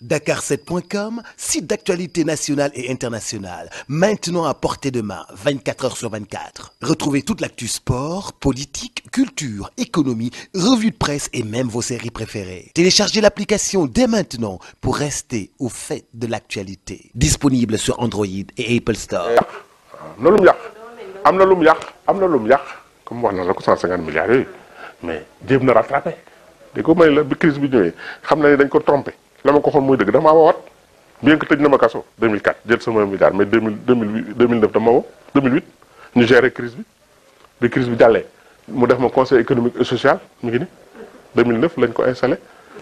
Dakar7.com, site d'actualité nationale et internationale, maintenant à portée de main, 24 heures sur 24. Retrouvez toute l'actu sport, politique, culture, économie, revues de presse et même vos séries préférées. Téléchargez l'application dès maintenant pour rester au fait de l'actualité. Disponible sur Android et Apple Store. am na lu mu yàq comme wax na la ko 150 milliards yooyu mais jéem na rattrapé di ko may la bi crise bi ñëwee xam na ne dañ ko trompé la ma ko xoon muy dëgg dafa maa woowaat bien que tëj na ma kaso 2004 jël sama milliard mais 2009 dama woo 2008 ñu géré crise bi crise bi jàllee mu def ma conseil économique et social mi ngi ni 2009 lañ ko installé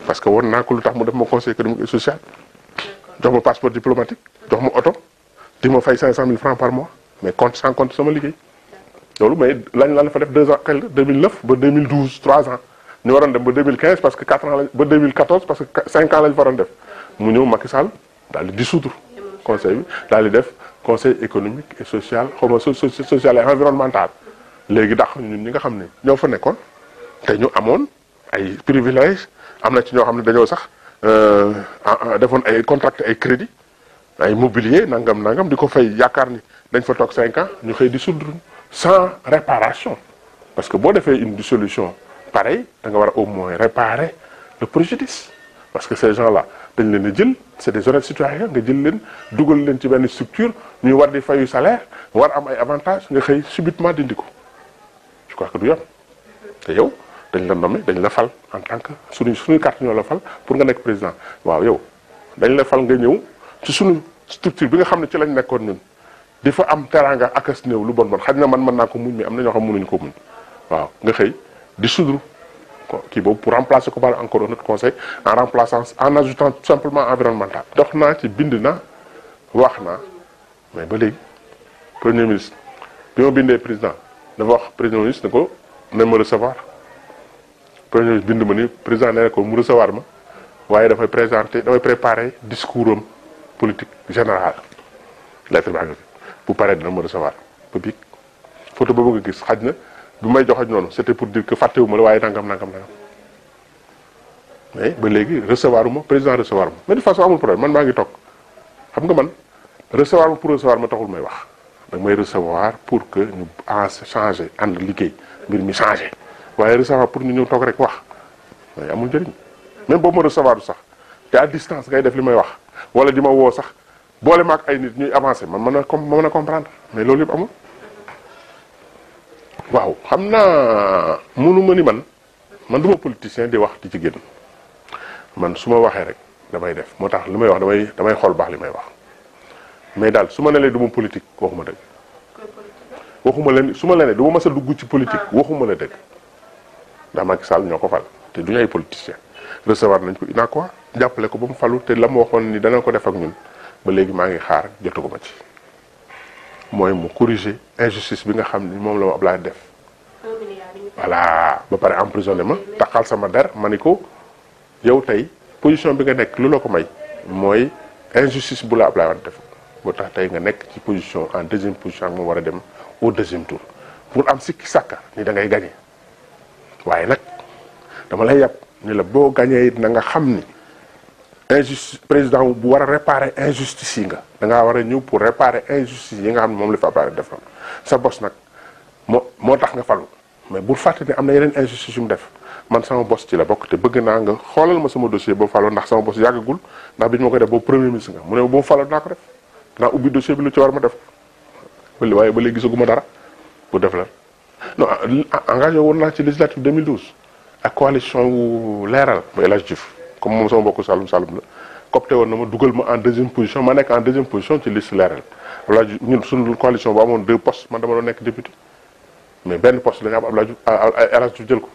parce que woon naa ko lu tax mu def ma conseil économique et social jox ma passeport diplomatique jox ma oto di ma fay 500 000 francs par mois mais compte sans compte sama liggéey loolu mais lañ la fa def 2 ans xel 2009 ba 2012 3 ans ñu waroon dem ba 2015 parce que 4 ans lañ ba 2014 parce que 5 ans lañ fa waroon def mu ñëw Macky Sall daal di dissoudre conseil bi daal di def conseil économique et social xaw ma social et environnemental léegi dax ñun ñi nga xam ne ñoo fa nekkoon te ñu amoon ay privilèges am na ci ñoo xam ne dañoo sax defoon ay contracté ay crédit ay mobilier nangam di ko fay yaakaar ni dañ fa toog 5 ans ñu xëy di soudre sans réparation parce que boo defee une dissolution pareil da nga war a au moins réparer le préjudice parce que ces gens là dañ leen a jël c'est des honnêtes citoyens nga jël leen dugal leen ci benn structure ñuy war di fayu salaire war am ay avantages nga xëy subitement dindi ko je crois que du yoon te yow dañ la nommé dañ la fal en tant que suñuy carte ñoo la fal pour nga nekk président waaw yow dañ la fal nga ñëw ci suñu structure bi nga xam ne ci lañ nekkoon ñun di fa am teranga ak as néew lu bon xaj na man mën naa ko muñ mais am na ñoo xam mënuñu ko muñ waaw nga xëy di soudre kii boobu pour remplacer ko par encore un autre conseil en remplaçant en ajoutant tout simplement environnemental. dox naa ci bind na wax naa mais ba léegi premier ministre bi ma bindee président dafa wax premier ministre ne ko ne ma recevoir premier ministre bind ma ni président nee na ko mu recevoir ma waaye dafay préparer discours am politique générale lettre baa nga fi bu paree dina ma recevoir ba biig photo boobu nga gis xaj na bi may joxaj noonu c'était pour dire que fàttewuma la waaye nangam mais ba léegi recevoir uma président recevoir ma mais de façon amul problème man maa ngi toog xam nga man recevoir ma pour recevoir ma taxul may wax da may recevoir pour que ñu changer ànd liggéey mbir mi changer waaye recevoir pour ñu ñëw toog rek wax waaye amul njëriñ même boobu ma recevoir du sax te à distance ngay def li may wax wala di ma woo sax boole ma ak ay nit ñuy avancer man mën a comprendre mais loolu yëpp amul waaw xam naa mënuma ni man duma politicien di wax di ci génn man su ma waxee rek damay def moo tax li may wax damay xool baax li may wax mais daal su ma ne leen duma politique waxuma dëgg waxuma leen su ma leen duma mës a dugg ci politique waxuma la dëgg ndax Macky Sall ñoo ko fal te duñu ay politicien recevoir nañ ko ina quoi jàppale ko ba mu falu te la ma waxoon ni dana ko def ak ñun ba léegi maa ngi xaar jotaguma ci mooy mu corriger injustice bi nga xam ni moom la ma Ablaye def voilà ba pare emprisonné ma taxal sama der ma ni ko yow tey position bi nga nekk lu la ko may mooy injustice bu la Ablaye Wade def boo tax tey nga nekk ci position en deuxième position ak moom war a dem au deuxième tour pour am sikki sàkka ni da ngay gagné waaye nag dama lay yàpp ni la boo gagné it na nga xam ni injustice président bu war a réparer injustice yi nga da ngaa war a ñëw pour réparer injustice yi nga xam ne moom la fa Ablaye defoon sa bos nag moo tax nga falu mais bul fàtte ne am na yeneen injustice yu mu def man sama bos ci la bokk te bëgg naa nga xoolal ma sama dossier boo faloo ndax sama bos yàggagul ndax bi ñu ma koy def boobu premier ministre nga mu ne boo faloo dinaa ko def dinaa ubbi dossier bi lu ci war ma def ko waaye ba léegi gisaguma dara bu def la non engagé woon naa ci législative 2012 ak coalition wu leeral ba El Hadj Diouf comme moom sama mbokku Saloum la copté woon na ma dugal ma en deuxième position ma nekk en deuxième position ci liste leeral wala ñun suñu coalition bu amoon 2 postes man dama doon nekk député mais benn poste dañu am Abdoulaye Diouf El Hadj Diouf jël ko.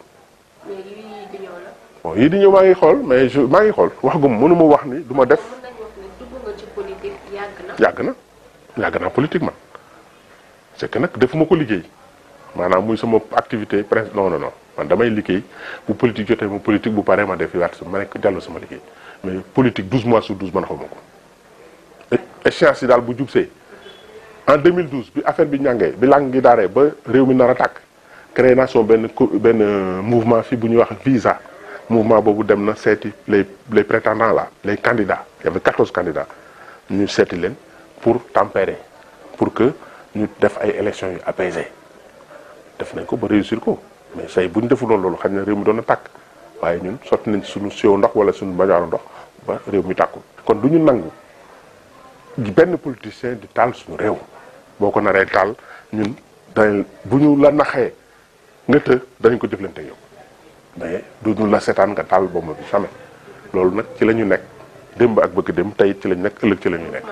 mais yii di ñëw la. bon yii di ñëw maa ngi xool mais maa ngi xool wax gum mënu ma wax ni du ma def. mën nañu wax ne dugg nga ci politique yàgg naa politique man c'est que nag defuma ko liggéey maanaam muy sama activité presque non man damay liggéey bu politique jotee ma politique bu paree ma def waat ma nekk dellu sama liggéey mais politique 12 mois sur 12 man xawma ko échéance yi daal bu jubsee en 2012 bi affaire bi ñàngee bi lang gi daaree ba réew mi nar a tàkk créé nation benn mouvement fii bu ñuy wax visa mouvement boobu dem na seeti les prétendants là les candidats il y avait 14 candidats ñu seeti leen pour tempérer pour que ñu def ay élections yu apaisées def nañ ko ba réussir ko mais say bu ñu defuloon loolu xam ne réew mi doon na tàkk waaye ñun sotti nañ suñu siwo ndox wala suñu bañaaru ndox ba réew mi tàkkul. kon du ñu nangu benn politicien di taal suñu réew boo ko naree taal ñun dañ bu ñu la naxee nga të dañ ko jëflante yow mais du ñu la seetaan nga taal bomb bi jamais loolu nag ci la ñu nekk démb ak bëgg dem tey ci la ñu nekk ëllëg ci la ñu nekk.